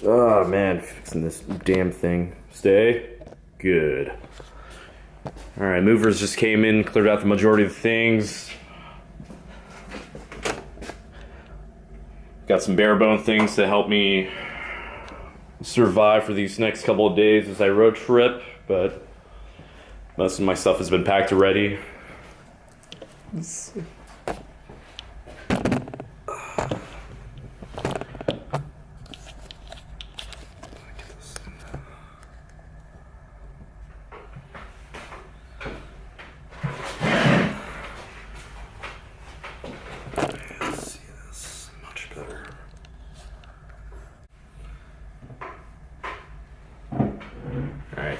Oh man, fixing this damn thing. Stay. Good. Alright, movers just came in, cleared out the majority of the things. Got some bare bone things to help me survive for these next couple of days as I road trip, but most of my stuff has been packed already.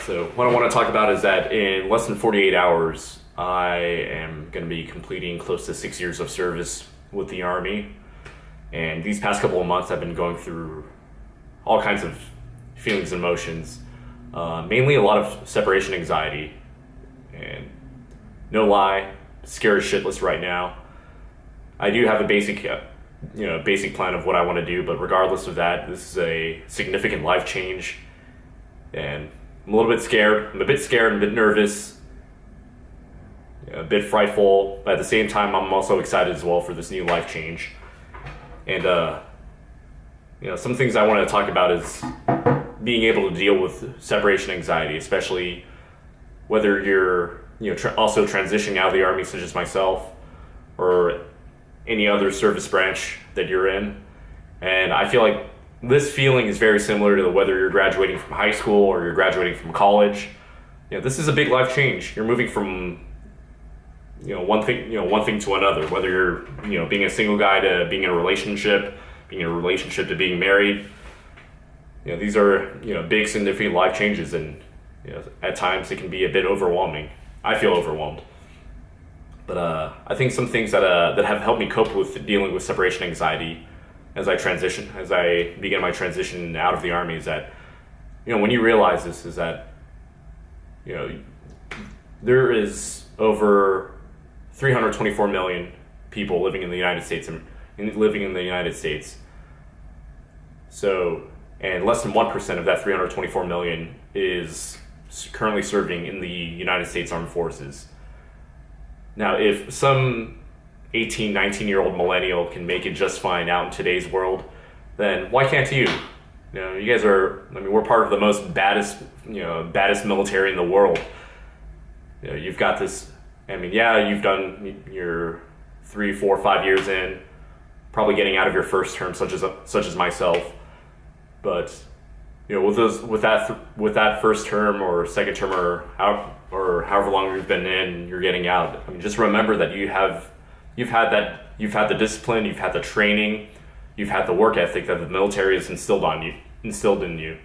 So what I want to talk about is that in less than 48 hours, I am going to be completing close to 6 years of service with the Army. And these past couple of months, I've been going through all kinds of feelings and emotions, mainly a lot of separation anxiety. And no lie, scared shitless right now. I do have a basic plan of what I want to do, but regardless of that, this is a significant life change. And I'm a little bit scared. I'm a bit scared, a bit nervous, a bit frightful, but at the same time, I'm also excited as well for this new life change. And, some things I want to talk about is being able to deal with separation anxiety, especially whether you're, also transitioning out of the Army, such as myself, or any other service branch that you're in. And I feel like this feeling is very similar to whether you're graduating from high school or you're graduating from college. This is a big life change. You're moving from one thing to another, whether you're being a single guy to being in a relationship to being married. These are big significant life changes, and at times it can be a bit overwhelming. I feel overwhelmed. But I think some things that have helped me cope with dealing with separation anxiety as I begin my transition out of the Army is that, when you realize this, is that, there is over 324 million people living in the United States So, and less than 1% of that 324 million is currently serving in the United States Armed Forces. Now, if some 18, 19-year-old millennial can make it just fine out in today's world, then why can't you? You guys we're part of the most baddest military in the world. You've got this, you've done your 3, 4, 5 years in, probably getting out of your first term, such as myself. But, with that first term or second term or however long you've been in, you're getting out. Just remember that you've had the discipline, you've had the training, you've had the work ethic that the military has instilled in you.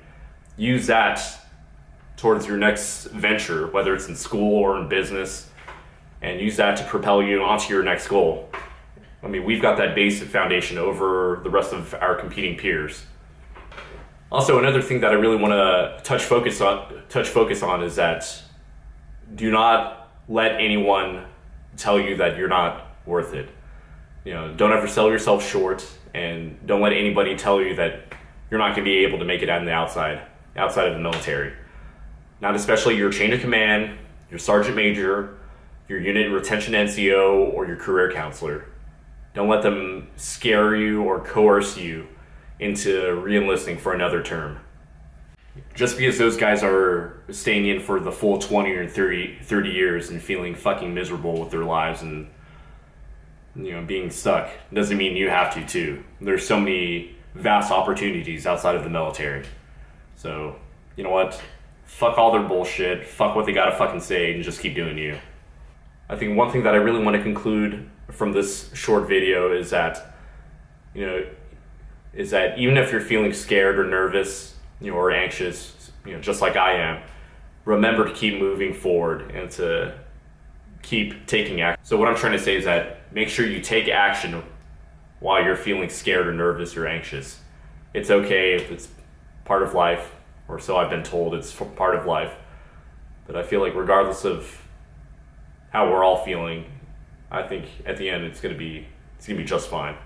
Use that towards your next venture, whether it's in school or in business, and use that to propel you onto your next goal. We've got that basic foundation over the rest of our competing peers. Also, another thing that I really want to touch focus on is that do not let anyone tell you that you're not worth it. Don't ever sell yourself short, and don't let anybody tell you that you're not going to be able to make it out on the outside of the military. Not especially your chain of command, your sergeant major, your unit retention NCO, or your career counselor. Don't let them scare you or coerce you into re-enlisting for another term. Just because those guys are staying in for the full 20 or 30 years and feeling fucking miserable with their lives and being stuck doesn't mean you have to too. There's so many vast opportunities outside of the military. So, you know what? Fuck all their bullshit, fuck what they gotta fucking say, and just keep doing you. I think one thing that I really want to conclude from this short video is that, even if you're feeling scared or nervous, or anxious, just like I am, remember to keep moving forward and to keep taking action. So what I'm trying to say is that make sure you take action while you're feeling scared or nervous or anxious. It's okay if it's part of life, or so I've been told, it's part of life. But I feel like regardless of how we're all feeling, I think at the end it's gonna be just fine.